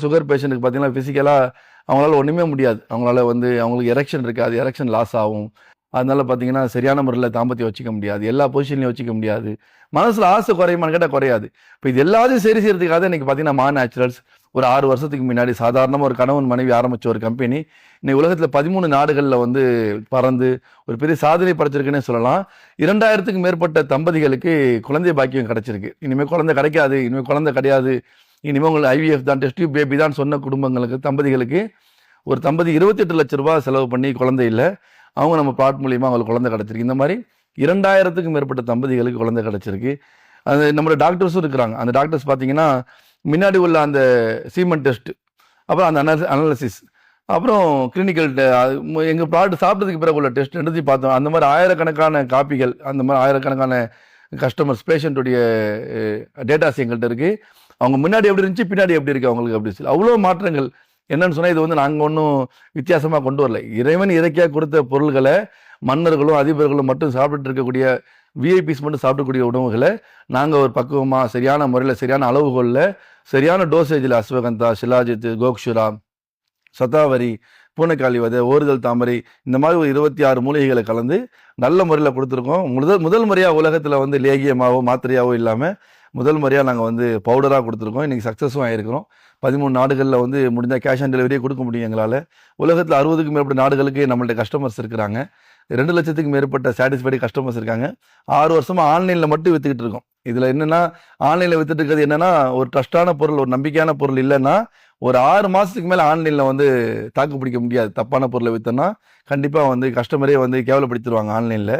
Sugar பேஷண்ட்டுக்கு பார்த்தீங்கன்னா, ஃபிசிக்கலா அவங்களால ஒண்ணுமே முடியாது. அவங்களால வந்து அவங்களுக்கு எரெக்ஷன் இருக்காது. எரெக்ஷன் லாஸ் ஆகும். அதனால பார்த்தீங்கன்னா, சரியான முறையில தாம்பத்தியம் வச்சுக்க முடியாது. எல்லா பொசிஷன்லயும் வச்சுக்க முடியாது. மனசுல ஆசை குறையுமான்னு கேட்டா குறையாது. இப்ப இது எல்லாத்தையும் சரி செய்றதுக்காக தான் இன்னைக்கு பார்த்தீங்கன்னா, மா நேச்சுரல்ஸ் ஒரு 6 வருஷத்துக்கு முன்னாடி சாதாரணமா ஒரு கணவன், மனைவி ஆரம்பிச்ச ஒரு கம்பெனி, இன்னைக்கு உலகத்துல 13 நாடுகள்ல வந்து பறந்து ஒரு பெரிய சாதனை படைச்சிருக்குன்னே சொல்லலாம். 2000க்கும் மேற்பட்ட தம்பதிகளுக்கு குழந்தை பாக்கியம் கிடைச்சிருக்கு. இனிமே குழந்தை கிடைக்காது, இனிமே குழந்தை கிடையாது, இனிமே உங்களுக்கு ஐவிஎஃப் தான், டெஸ்ட் டியூப் பேபி தான் சொன்ன குடும்பங்களுக்கு, தம்பதிகளுக்கு ஒரு தம்பதி ரூ. 28,00,000 செலவு பண்ணி குழந்தை இல்ல. அவங்க நம்ம ப்ராடக்ட் மூலியமா அவங்களுக்கு குழந்தை கிடைச்சிருக்கு. இந்த மாதிரி 2000க்கும் மேற்பட்ட தம்பதிகளுக்கு குழந்தை கிடைச்சிருக்கு. அது நம்மளோட டாக்டர்ஸும் இருக்கிறாங்க. அந்த டாக்டர்ஸ் பார்த்தீங்கன்னா, முன்னாடி உள்ள அந்த சீமன் டெஸ்ட், அப்புறம் அந்த அனாலிசிஸ், அப்புறம் கிளினிக்கல் எங்க ப்ராடக்ட் சாப்பிட்டதுக்கு பிறகு உள்ள டெஸ்ட் ரெண்டுத்தையும் பார்த்தோம். அந்த மாதிரி ஆயிரக்கணக்கான காப்பிகள், அந்த மாதிரி ஆயிரக்கணக்கான கஸ்டமர்ஸ் பேஷண்ட்டுடைய டேட்டாஸ் எங்கள்கிட்ட இருக்கு. அவங்க முன்னாடி எப்படி இருந்துச்சு, பின்னாடி எப்படி இருக்கு அவங்களுக்கு அப்படி சொல்லி அவ்வளோ மாற்றங்கள். என்னன்னு சொன்னா, இது வந்து நாங்கள் ஒன்றும் வித்தியாசமாக கொண்டு வரல. இறைவன் இயற்கையாக கொடுத்த பொருள்களை மன்னர்களும் அதிபர்களும் மட்டும் சாப்பிட்டு இருக்கக்கூடிய விஐபிஸ் மட்டும் சாப்பிடக்கூடிய உணவுகளை நாங்கள் ஒரு பக்குவமாக சரியான முறையில் சரியான அளவுகோலில் சரியான டோசேஜில் அஸ்வகந்தா, ஷிலாஜித், கோக்ஷுரா, சதாவரி, பூனைக்காளி விதை, ஓறுதல் தாமரை, இந்த மாதிரி ஒரு 26 மூலிகைகளை கலந்து நல்ல முறையில் கொடுத்துருக்கோம். முதல் முறையாக உலகத்தில் வந்து லேகியமாவோ மாத்திரையாவோ இல்லாமல் முதல் முறையாக நாங்கள் வந்து பவுடராக கொடுத்துருக்கோம். இன்றைக்கி சக்ஸஸும் ஆகிருக்கிறோம். 13 நாடுகளில் வந்து முடிஞ்சால் கேஷ் ஆன் டெலிவரியே கொடுக்க முடியும் எங்களால். உலகத்தில் 60க்கும் மேற்பட்ட நாடுகளுக்கு நம்மள்ட்ட கஸ்டமர்ஸ் இருக்கிறாங்க. 2 லட்சத்துக்கு மேற்பட்ட சாட்டிஸ்ஃபைடு கஸ்டமர்ஸ் இருக்காங்க. 6 வருஷமாக ஆன்லைனில் மட்டும் விற்றுக்கிட்டு இருக்கோம். இதில் என்னென்னா, ஆன்லைனில் விற்றுட்டு இருக்கிறது என்னென்னா, ஒரு ட்ரஸ்டான பொருள், ஒரு நம்பிக்கையான பொருள் இல்லைன்னா ஒரு 6 மாதத்துக்கு மேலே ஆன்லைனில் வந்து தாக்கு பிடிக்க முடியாது. தப்பான பொருளை விற்றோன்னா கண்டிப்பாக வந்து கஸ்டமரே வந்து கேவலப்படுத்திடுவாங்க ஆன்லைனில்.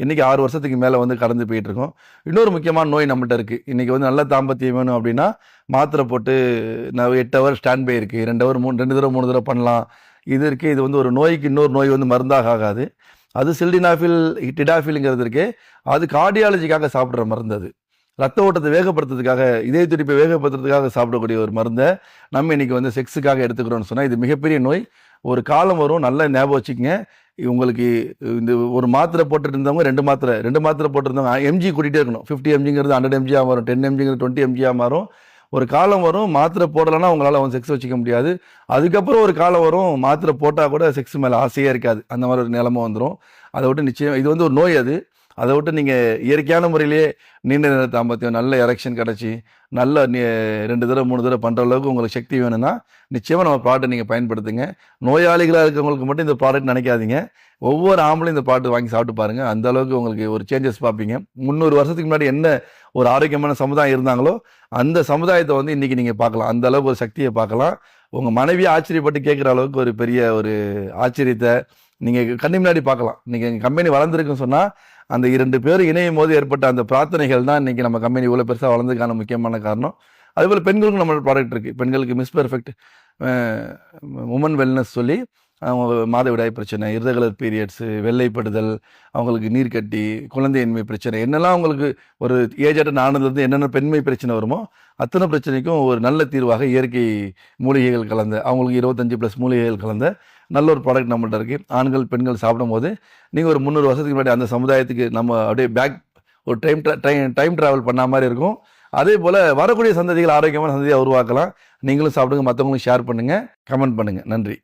இன்றைக்கி 6 வருஷத்துக்கு மேலே வந்து கடந்து போயிட்டுருக்கோம். இன்னொரு முக்கியமான நோய் நம்மகிட்ட இருக்குது. இன்றைக்கி வந்து நல்ல தாம்பத்தியம் வேணும் அப்படின்னா மாத்திரை போட்டு 8 ஹவர் ஸ்டாண்ட் பை இருக்குது, 2 ஹவர் 2 தடவை 3 தடவை பண்ணலாம். இது இருக்குது. இது வந்து ஒரு நோய்க்கு இன்னொரு நோய் வந்து மருந்தாக ஆகாது. அது சில்டினாஃபில், டிடாஃபில்ங்கிறது இருக்கே, அது கார்டியாலஜிக்காக சாப்பிட்ற மருந்து. அது ரத்த ஓட்டத்தை வேகப்படுத்துறதுக்காக, இதய துடிப்பை வேகப்படுத்துறதுக்காக சாப்பிடக்கூடிய ஒரு மருந்தை நம்ம இன்னைக்கு வந்து செக்ஸுக்காக எடுத்துக்கிறோம்னு சொன்னால் இது மிகப்பெரிய நோய். ஒரு காலம் வரும், நல்லா ஞாபகம் வச்சுக்கங்க. உங்களுக்கு இந்த ஒரு மாத்திரை போட்டுட்டு இருந்தவங்க 2 மாத்திரை போட்டிருந்தவங்க எம்ஜி கூட்டிகிட்டே இருக்கணும். 50 எம்ஜிங்கிறது 100 எம்ஜியாக மாறும், 10 எம்ஜிங்கிறது 20 எம்ஜியாக மாறும். ஒரு காலம் வரும், மாத்திரை போடலைன்னா உங்களால் வந்து செக்ஸ் வச்சுக்க முடியாது. அதுக்கப்புறம் ஒரு காலம் வரும், மாத்திரை போட்டால் கூட செக்ஸ் மேலே ஆசையே இருக்காது. அந்த மாதிரி ஒரு நிலைமை வந்துடும். அதை விட்டு நிச்சயம் இது வந்து ஒரு நோய். அதை விட்டு நீங்கள் இயற்கையான முறையிலேயே நீண்ட நேர தாம்பத்தியம், நல்ல எரெக்ஷன் கிடச்சி நல்ல 2 தடவை 3 தடவை பண்ணுற அளவுக்கு உங்களுக்கு சக்தி வேணும்னா நிச்சயமாக நம்ம ப்ராடக்ட் நீங்கள் பயன்படுத்துங்க. நோயாளிகளாக இருக்கிறவங்களுக்கு மட்டும் இந்த ப்ராடக்ட் நினைக்காதீங்க. ஒவ்வொரு ஆம்பளையும் இந்த ப்ராடக்ட் வாங்கி சாப்பிட்டு பாருங்கள். அந்த அளவுக்கு உங்களுக்கு ஒரு சேஞ்சஸ் பார்ப்பீங்க. 300 வருஷத்துக்கு முன்னாடி என்ன ஒரு ஆரோக்கியமான சமுதாயம் இருந்தாங்களோ அந்த சமுதாயத்தை வந்து இன்றைக்கி நீங்கள் பார்க்கலாம். அந்த அளவுக்கு ஒரு சக்தியை பார்க்கலாம். உங்கள் மனைவியை ஆச்சரியப்பட்டு கேட்குற அளவுக்கு ஒரு பெரிய ஒரு ஆச்சரியத்தை நீங்கள் கண்ணு முன்னாடி பார்க்கலாம். நீங்கள் எங்கள் கம்பெனி வளர்ந்துருக்குன்னு சொன்னால் அந்த 2 பேரும் இணையும் போது ஏற்பட்ட அந்த பிரார்த்தனைகள் தான் இன்றைக்கி நம்ம கம்பெனி இவ்வளோ பெருசாக வளர்ந்ததுக்கான முக்கியமான காரணம். அதுபோல் பெண்களுக்கும் நம்மளோட ப்ராடக்ட் இருக்குது. பெண்களுக்கு மிஸ் பெர்ஃபெக்ட் உமன் வெல்னஸ் சொல்லி அவங்க மாதவிடாய் பிரச்சனை, இர்ரெகுலர் பீரியட்ஸு, வெள்ளைப்படுதல், அவங்களுக்கு நீர்க்கட்டி, குழந்தையின்மை பிரச்சனை, என்னெல்லாம் அவங்களுக்கு ஒரு ஏஜ் அட்டன் ஆனதுலேருந்து என்னென்ன பெண்மை பிரச்சனை வருமோ அத்தனை பிரச்சனைக்கும் ஒரு நல்ல தீர்வாக இயற்கை மூலிகைகள் கலந்த, அவங்களுக்கு 25+ மூலிகைகள் கலந்த நல்ல ஒரு ப்ராடக்ட் நம்மள்ட்ட இருக்குது. ஆண்கள் பெண்கள் சாப்பிடும் போது நீங்கள் ஒரு 300 வருஷத்துக்கு முன்னாடி அந்த சமுதாயத்துக்கு நம்ம அப்படியே பேக் ஒரு டைம் ட்ராவல் பண்ண மாதிரி இருக்கும். அதே போல் வரக்கூடிய சந்ததிகள் ஆரோக்கியமான சந்ததியாக உருவாக்கலாம். நீங்களும் சாப்பிடுங்க, மற்றவங்களும் ஷேர் பண்ணுங்கள், கமெண்ட் பண்ணுங்கள். நன்றி.